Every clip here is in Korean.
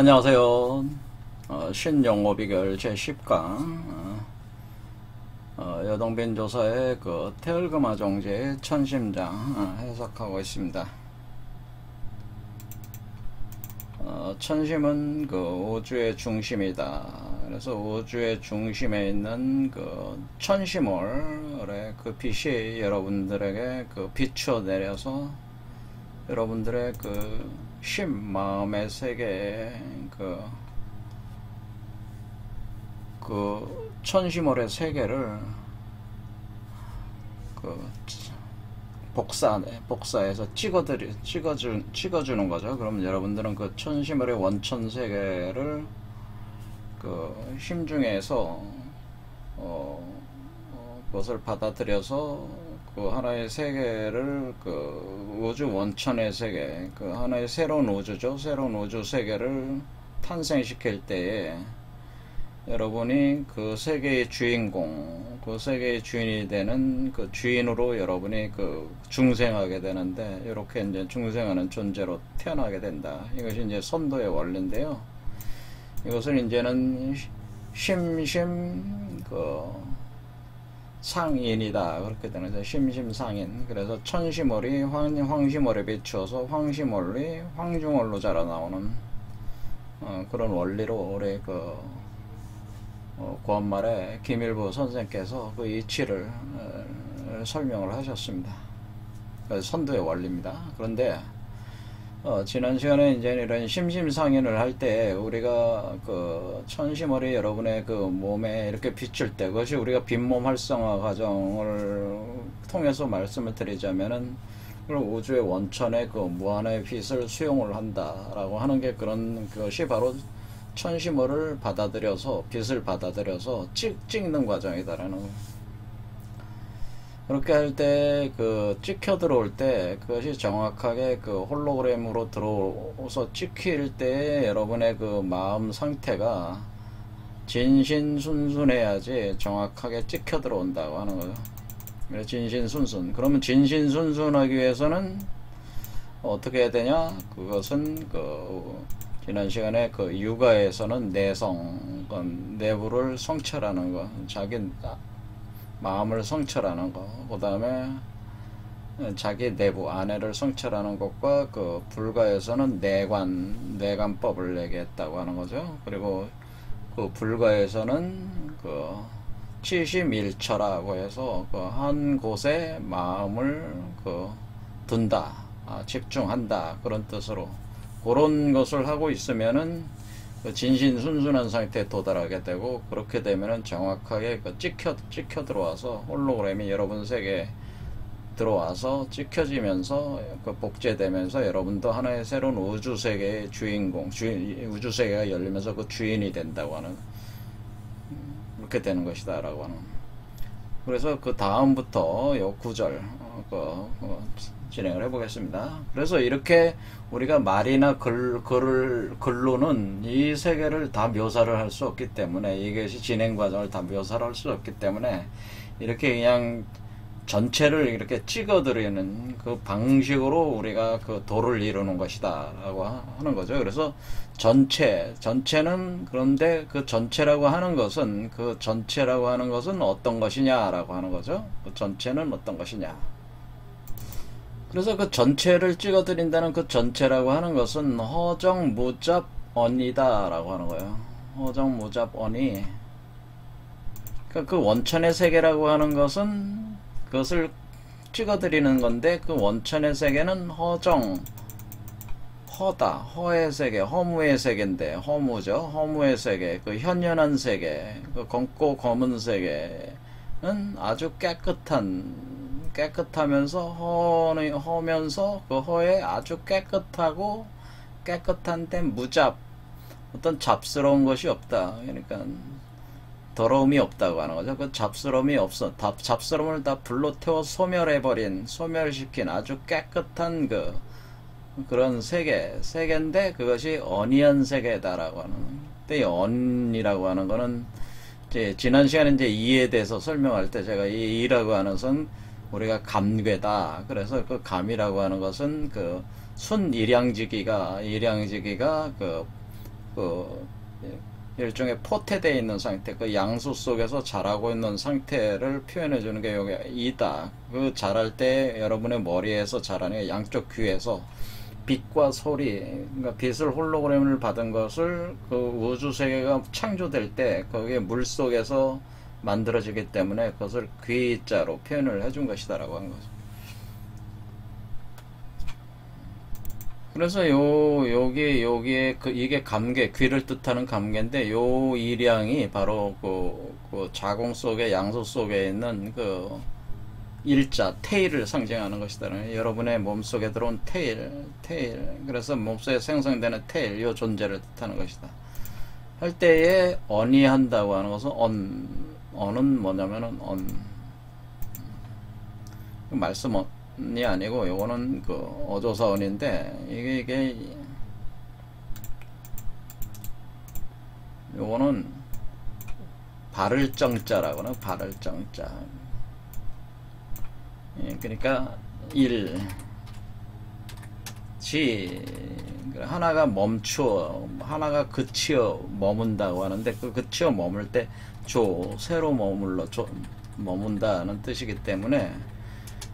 안녕하세요. 신영어 비결 제10강 여동빈 조사의 그 태을금화 정제의 천심장 해석하고 있습니다. 천심은 그 우주의 중심이다. 그래서 우주의 중심에 있는 그 천심월의 그 빛이 여러분들에게 그 비추어 내려서 여러분들의 그 심 마음의 세계에 그 천심월의 세계를 그 복사해서 찍어주는 거죠. 그러면 여러분들은 그 천심월의 원천 세계를 그 심중에서 그것을 받아들여서 그 하나의 세계를 그 우주 원천의 세계, 그 하나의 새로운 우주죠. 새로운 우주 세계를 탄생시킬 때에 여러분이 그 세계의 주인공, 그 세계의 주인이 되는 그 주인으로 여러분이 그 중생하게 되는데, 이렇게 이제 중생하는 존재로 태어나게 된다. 이것이 이제 선도의 원리인데요. 이것을 이제는 심심 상인이다, 그렇게 되는 거죠. 심심상인. 그래서 천심월이 황심월에 비추어서 황심월이 황중월로 자라나오는 그런 원리로 우리 구한말에 김일부 선생께서 그 이치를 설명을 하셨습니다. 선도의 원리입니다. 그런데 지난 시간에 이제 이런 심심상인을 할 때 우리가 그 천심월이 여러분의 그 몸에 이렇게 비출 때, 그것이 우리가 빈몸 활성화 과정을 통해서 말씀을 드리자면은 우주의 원천의 그 무한의 빛을 수용을 한다라고 하는 게, 그런 것이 바로 천심월을 받아들여서 빛을 받아들여서 찍는 과정이다라는 거예요. 그렇게 할 때 그 찍혀 들어올 때 그것이 정확하게 그 홀로그램으로 들어오서 찍힐 때 여러분의 그 마음 상태가 진신순순해야지 정확하게 찍혀 들어온다고 하는 거죠. 진신순순. 그러면 진신순순하기 위해서는 어떻게 해야 되냐? 그것은 지난 시간에 그 육아에서는 내성, 내부를 성찰하는 거, 자기 마음을 성찰하는 거, 그 다음에 자기 내부 안에를 성찰하는 것과 그 불가에서는 내관법을 얘기했다고 하는 거죠. 그리고 그 불가에서는 그 치심일처라고 해서 그 한 곳에 마음을 둔다, 집중한다, 그런 뜻으로 그런 것을 하고 있으면은 진신순순한 상태에 도달하게 되고, 그렇게 되면은 정확하게 찍혀 들어와서 홀로그램이 여러분 세계에 들어와서 찍혀지면서 복제되면서 여러분도 하나의 새로운 우주 세계의 주인공, 우주 세계가 열리면서 그 주인이 된다고 하는, 그렇게 되는 것이다 라고 하는. 그래서 그 다음부터 요 구절 진행을 해보겠습니다. 그래서 이렇게 우리가 말이나 글로는 이 세계를 다 묘사를 할 수 없기 때문에, 이것이 진행 과정을 다 묘사를 할 수 없기 때문에, 이렇게 그냥 전체를 이렇게 찍어드리는 그 방식으로 우리가 그 도를 이루는 것이다 라고 하는 거죠. 그래서 전체는, 그런데 그 전체라고 하는 것은 어떤 것이냐라고 하는 거죠. 그 전체는 어떤 것이냐. 그래서 그 전체를 찍어드린다는 그 전체라고 하는 것은 허정무잡언이다 라고 하는 거예요. 허정무잡언이, 그러니까 그 원천의 세계라고 하는 것은 그것을 찍어드리는 건데, 그 원천의 세계는 허의 세계, 허무의 세계인데, 허무죠. 허무의 세계, 그 현연한 세계, 그 검고 검은 세계는 아주 깨끗하면서 허면서 그 허에 아주 깨끗한데 무잡, 어떤 잡스러운 것이 없다. 그러니까 더러움이 없다고 하는 거죠. 그 잡스러움이 없어. 잡스러움을 다 불로 태워 소멸시킨 아주 깨끗한 그런 세계인데, 그것이 언이한 세계다라고 하는. 근데 이 언이라고 하는 거는 이제 지난 시간에 이제 이에 대해서 설명할 때 제가 이 이라고 하는 것은 우리가 감괴다. 그래서 그 감이라고 하는 것은 그 순일양지기가 그 그 일종의 포태되어 있는 상태, 그 양수 속에서 자라고 있는 상태를 표현해 주는 게 여기 이다. 그 자랄 때 여러분의 머리에서 자라는 양쪽 귀에서 빛과 소리, 그러니까 빛을 홀로그램을 받은 것을 그 우주 세계가 창조될 때 거기에 물 속에서 만들어지기 때문에 그것을 귀자로 표현을 해준 것이다라고 하는 거죠. 그래서 여기에 이게 감개, 귀를 뜻하는 감개인데 요 일양이 바로 그 자궁 속에 양소 속에 있는 그 일자, 테일을 상징하는 것이다. 여러분의 몸속에 들어온 테일. 그래서 몸속에 생성되는 테일, 요 존재를 뜻하는 것이다. 할 때에 언이 한다고 하는 것은 언은 뭐냐면은 말씀이 아니고 요거는 그 어조사언인데 이게 요거는 바를 정자라고 하는 바를 정자. 예, 그러니까 하나가 멈추어, 하나가 그치어 머문다고 하는데 그 그치어 머물 때 새로 머문다는 뜻이기 때문에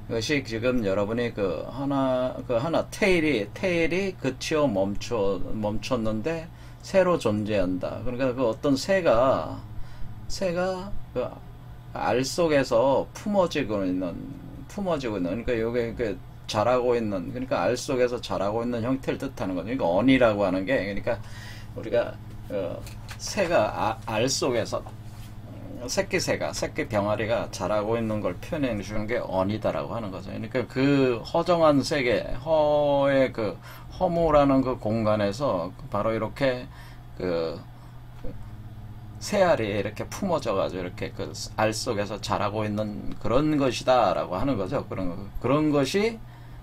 이것이 지금 여러분이 그 하나 테일이 그치어 멈췄는데 새로 존재한다. 그러니까 그 어떤 새가 그 알 속에서 품어지고 있는 그러니까 요게 그 자라고 있는, 그러니까 알 속에서 자라고 있는 형태를 뜻하는 거죠. 그러니까 언이라고 하는 게, 그러니까 우리가 새가 알 속에서 새끼 병아리가 자라고 있는 걸 표현해 주는 게 언이다라고 하는 거죠. 그러니까 그 허정한 세계, 허의 그 허무라는 그 공간에서 바로 이렇게 그 새알이 이렇게 품어져 가지고 이렇게 그 알 속에서 자라고 있는 그런 것이다라고 하는 거죠. 그런 것이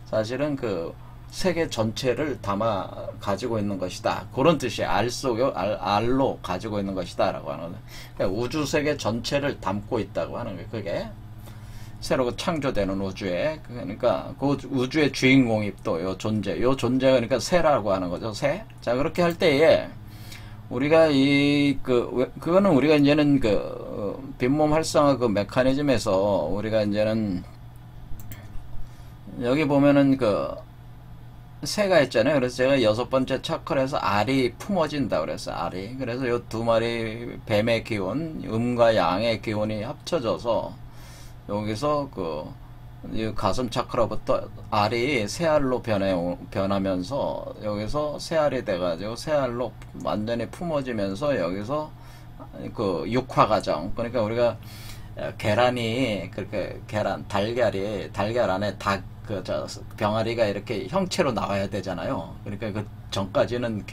사실은 그 세계 전체를 담아 가지고 있는 것이다. 그런 뜻이 알로 가지고 있는 것이다라고 하는 거죠. 그러니까 우주 세계 전체를 담고 있다고 하는 거예요. 그게 새로 창조되는 우주에, 그러니까 그 우주의 주인공이 또 요 존재가 그러니까 새라고 하는 거죠. 새. 자, 그렇게 할 때에 우리가 그거는 우리가 이제는 빈몸 활성화 그 메커니즘에서 우리가 이제는 여기 보면은 새가 있잖아요. 그래서 제가 6번째 차크라에서 알이 품어진다 그래서 알이. 그래서 요 두 마리 뱀의 기운, 음과 양의 기운이 합쳐져서 여기서 이 가슴 차크라부터 알이 새알로 변하면서 여기서 새알이 돼가지고 새알로 완전히 품어지면서 여기서 그 육화 과정, 그러니까 우리가 계란이 그렇게 달걀 안에 병아리가 이렇게 형체로 나와야 되잖아요. 그러니까 그 전까지는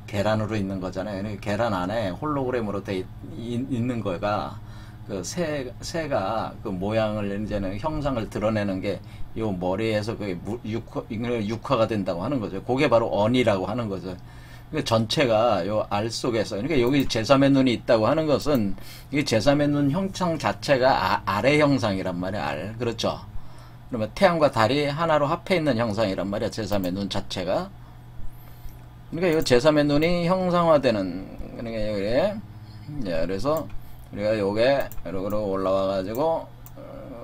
계란으로 있는 거잖아요. 그러니까 계란 안에 홀로그램으로 돼 있는 거가 새가 그 모양을 이제는 형상을 드러내는 게 요 머리에서 육화가 된다고 하는 거죠. 그게 바로 언이라고 하는 거죠. 그러니까 전체가 요 알 속에서, 그러니까 여기 제3의 눈이 있다고 하는 것은 이 제3의 눈 형상 자체가 알의 형상이란 말이야. 알. 그렇죠. 그러면 태양과 달이 하나로 합해 있는 형상이란 말이야. 제3의 눈 자체가. 그러니까 이 제3의 눈이 형상화되는, 그러니까 여기에, 그래서 우리가 요게 이렇게 올라와 가지고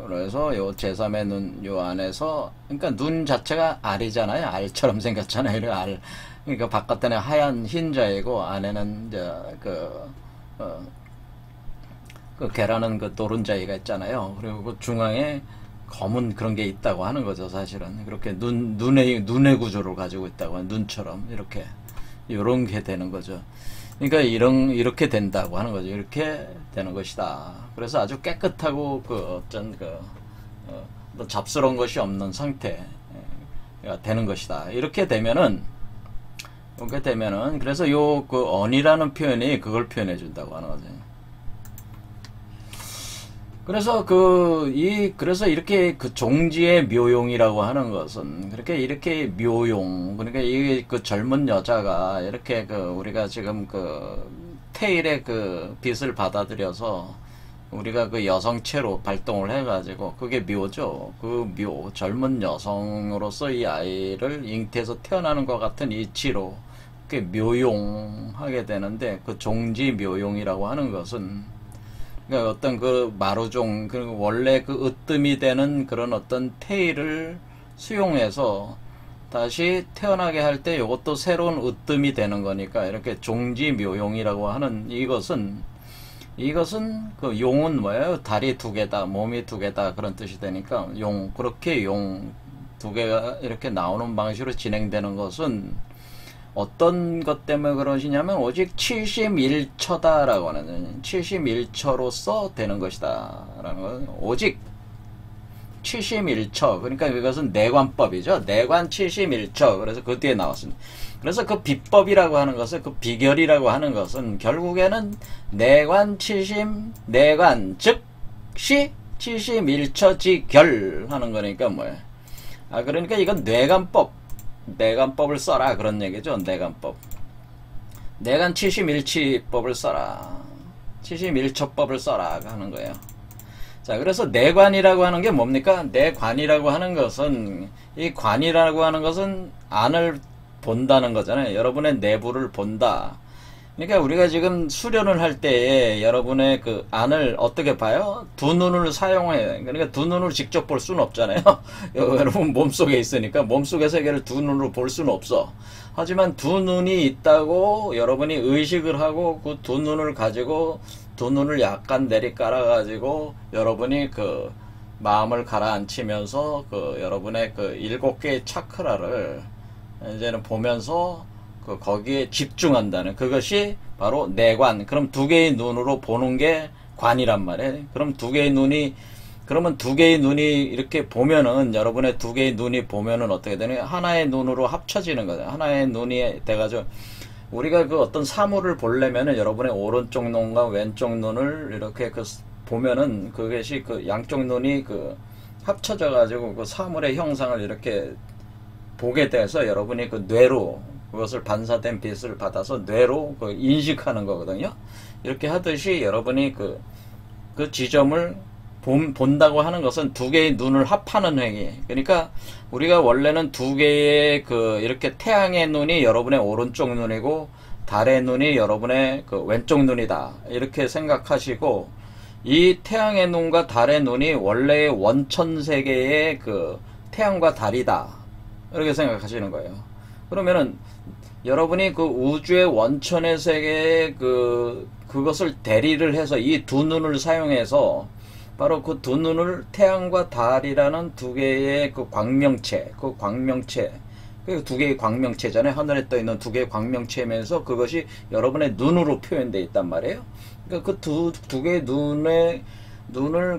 그래서 요 제3의 눈 요 안에서, 그러니까 눈 자체가 알이잖아요. 알처럼 생겼잖아요. 그러니까 바깥에는 하얀 흰자이고 안에는 이제 그 계란은 그 노른자이가 있잖아요. 그리고 그 중앙에 검은 그런 게 있다고 하는 거죠. 사실은 그렇게 눈의 구조를 가지고 있다고 하는, 눈처럼 이렇게 요런 게 되는 거죠. 그러니까 이렇게 된다고 하는 거죠. 이렇게 되는 것이다. 그래서 아주 깨끗하고 어떤 잡스러운 것이 없는 상태가 되는 것이다. 이렇게 되면은 그래서 언이라는 표현이 그걸 표현해 준다고 하는 거죠. 그래서 이렇게 종지의 묘용이라고 하는 것은 이렇게 묘용, 그러니까 이 젊은 여자가 이렇게 우리가 지금 테일의 빛을 받아들여서 우리가 여성체로 발동을 해가지고 그게 묘죠. 젊은 여성으로서 이 아이를 잉태해서 태어나는 것 같은 이치로 이렇게 묘용하게 되는데, 그 종지 묘용이라고 하는 것은, 그러니까 어떤 그 마루종, 그 원래 그 으뜸이 되는 그런 어떤 태일을 수용해서 다시 태어나게 할 때 이것도 새로운 으뜸이 되는 거니까, 이렇게 종지 묘용이라고 하는 이것은 그 용은 뭐예요? 다리 두 개다, 몸이 두 개다, 그런 뜻이 되니까 용, 그렇게 용 두 개가 이렇게 나오는 방식으로 진행되는 것은 어떤 것 때문에 그러시냐면 오직 71처다라고 하는, 71처로서 되는 것이다 라는 건, 오직 71처, 그러니까 이것은 내관법이죠. 내관 71처. 그래서 그 뒤에 나왔습니다. 그래서 그 비법이라고 하는 것은, 그 비결이라고 하는 것은 결국에는 내관 즉시 71처지결 하는 거니까 뭐예요? 그러니까 이건 내관법을 써라, 그런 얘기죠. 내관 71치법을 써라, 71처법을 써라 하는 거예요. 자, 그래서 내관이라고 하는 게 뭡니까? 내관이라고 하는 것은, 이 관이라고 하는 것은 안을 본다는 거잖아요. 여러분의 내부를 본다. 그러니까 우리가 지금 수련을 할 때에 여러분의 그 안을 어떻게 봐요? 두 눈을 사용해. 그러니까 두 눈을 직접 볼 수는 없잖아요. 여러분 몸속에 있으니까 몸속의 세계를 두 눈으로 볼 수는 없어. 하지만 두 눈이 있다고 여러분이 의식을 하고 그 두 눈을 가지고, 두 눈을 약간 내리깔아 가지고 여러분이 그 마음을 가라앉히면서 그 여러분의 그 7개의 차크라를 이제는 보면서 그 거기에 집중한다는, 그것이 바로 내관. 그럼 두 개의 눈으로 보는 게 관이란 말이에요. 그럼 두 개의 눈이 이렇게 보면은, 여러분의 두 개의 눈이 보면은 어떻게 되냐? 하나의 눈으로 합쳐지는 거죠. 하나의 눈이 돼가지고, 우리가 그 어떤 사물을 보려면은 여러분의 오른쪽 눈과 왼쪽 눈을 이렇게 그 보면은 그것이 그 양쪽 눈이 그 합쳐져 가지고 그 사물의 형상을 이렇게 보게 돼서 여러분이 그 뇌로 그것을 반사된 빛을 받아서 뇌로 그 인식하는 거거든요. 이렇게 하듯이 여러분이 그 지점을 본다고 하는 것은 두 개의 눈을 합하는 행위. 그러니까 우리가 원래는 두 개의 그 이렇게 태양의 눈이 여러분의 오른쪽 눈이고 달의 눈이 여러분의 그 왼쪽 눈이다, 이렇게 생각하시고, 이 태양의 눈과 달의 눈이 원래의 원천 세계의 그 태양과 달이다, 이렇게 생각하시는 거예요. 그러면은 여러분이 그 우주의 원천의 세계에 그것을 대리를 해서 이 두 눈을 사용해서 바로 그 두 눈을 태양과 달이라는 두 개의 그 광명체, 그 두 개의 광명체잖아요. 하늘에 떠 있는 두 개의 광명체면서 그것이 여러분의 눈으로 표현되어 있단 말이에요. 그러니까 그 두 개의 눈을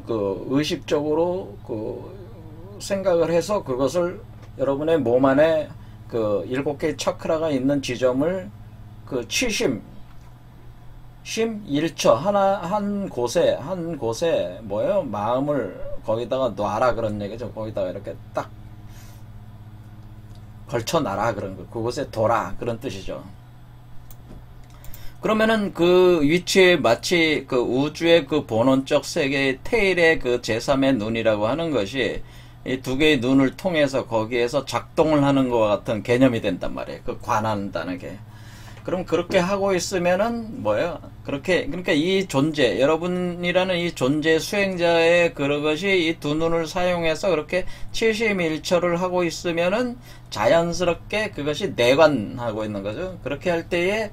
그 의식적으로 그 생각을 해서 그것을 여러분의 몸 안에 그 7개의 차크라가 있는 지점을 그 일처 한 곳에 뭐예요? 마음을 거기다가 놔라, 그런 얘기죠. 거기다가 이렇게 딱 걸쳐놔라, 그런 거. 그곳에 둬라, 그런 뜻이죠. 그러면은 그 위치에 마치 그 우주의 그 본원적 세계의 테일의 그 제3의 눈이라고 하는 것이 이 두 개의 눈을 통해서 거기에서 작동을 하는 것과 같은 개념이 된단 말이에요. 그 관한다는 게. 그럼 그렇게 하고 있으면은 뭐예요? 그러니까 이 존재, 여러분이라는 이 존재 수행자의 그런 것이 이 두 눈을 사용해서 그렇게 71처를 하고 있으면은 자연스럽게 그것이 내관하고 있는 거죠. 그렇게 할 때에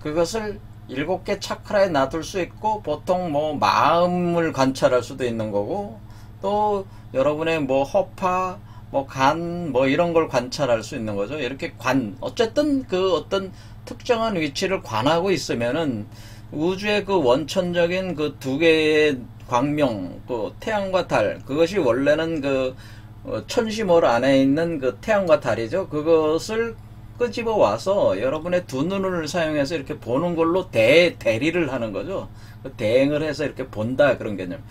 그것을 7개 차크라에 놔둘 수 있고, 보통 뭐 마음을 관찰할 수도 있는 거고, 또 여러분의 뭐 허파, 뭐 간, 뭐 이런 걸 관찰할 수 있는 거죠. 이렇게 어쨌든 그 어떤 특정한 위치를 관하고 있으면은 우주의 그 원천적인 그 두 개의 광명, 그 태양과 달, 그것이 원래는 그 천시몰 안에 있는 그 태양과 달이죠. 그것을 끄집어 와서 여러분의 두 눈을 사용해서 이렇게 보는 걸로 대리를 하는 거죠. 대행을 해서 이렇게 본다, 그런 개념.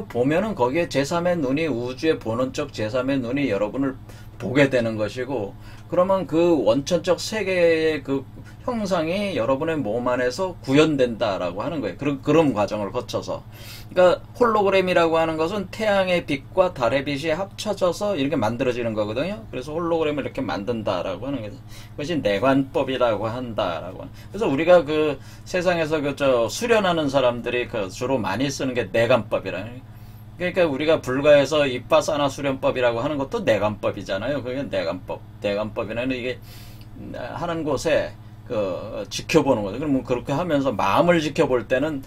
보면은 거기에 제3의 눈이, 우주의 본원적 제3의 눈이 여러분을 보게 되는 것이고, 그러면 그 원천적 세계의 그 형상이 여러분의 몸 안에서 구현된다라고 하는 거예요. 그런 과정을 거쳐서. 그러니까 홀로그램이라고 하는 것은 태양의 빛과 달의 빛이 합쳐져서 이렇게 만들어지는 거거든요. 그래서 홀로그램을 이렇게 만든다라고 하는 거죠. 그것이 내관법이라고 한다라고. 그래서 우리가 그 세상에서 수련하는 사람들이 주로 많이 쓰는 게 내관법이라. 그러니까 우리가 불가에서 이빠사나 수련법이라고 하는 것도 내관법이잖아요. 그게 내관법. 내관법이라는 이게 하는 곳에 지켜보는 거죠. 그러면 그렇게 하면서 마음을 지켜볼 때는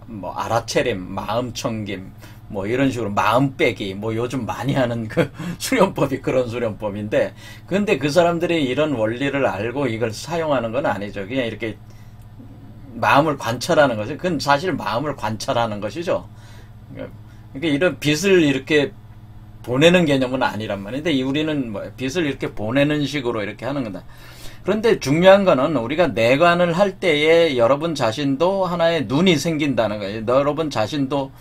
뭐 알아채림, 마음 청김, 뭐 이런 식으로 마음 빼기, 뭐 요즘 많이 하는 그 수련법이 그런 수련법인데, 근데 그 사람들이 이런 원리를 알고 이걸 사용하는 건 아니죠. 그냥 이렇게 마음을 관찰하는 거죠. 그건 사실 마음을 관찰하는 것이죠. 그러니까 이런 빛을 이렇게 보내는 개념은 아니란 말인데, 우리는 뭐 빛을 이렇게 보내는 식으로 이렇게 하는 거다. 그런데 중요한 거는 우리가 내관을 할 때에 여러분 자신도 하나의 눈이 생긴다는 거예요. 여러분 자신도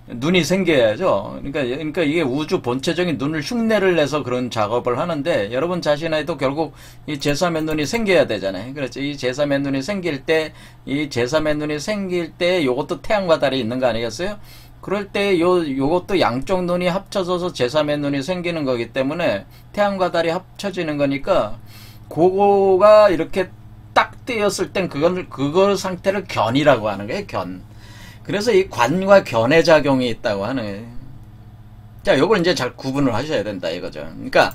눈이 생겨야죠. 그러니까 이게 우주 본체적인 눈을 흉내를 내서 그런 작업을 하는데, 여러분 자신에도 결국 이 제3의 눈이 생겨야 되잖아요. 그렇죠. 이 제3의 눈이 생길 때, 요것도 태양과 달이 있는 거 아니겠어요? 그럴 때 요것도 양쪽 눈이 합쳐져서 제3의 눈이 생기는 거기 때문에 태양과 달이 합쳐지는 거니까, 그거가 이렇게 딱 뜨였을 땐 그걸 상태를 견이라고 하는 거예요. 견. 그래서 이 관과 견의 작용이 있다고 하는 거예요. 자, 요걸 이제 잘 구분을 하셔야 된다 이거죠. 그러니까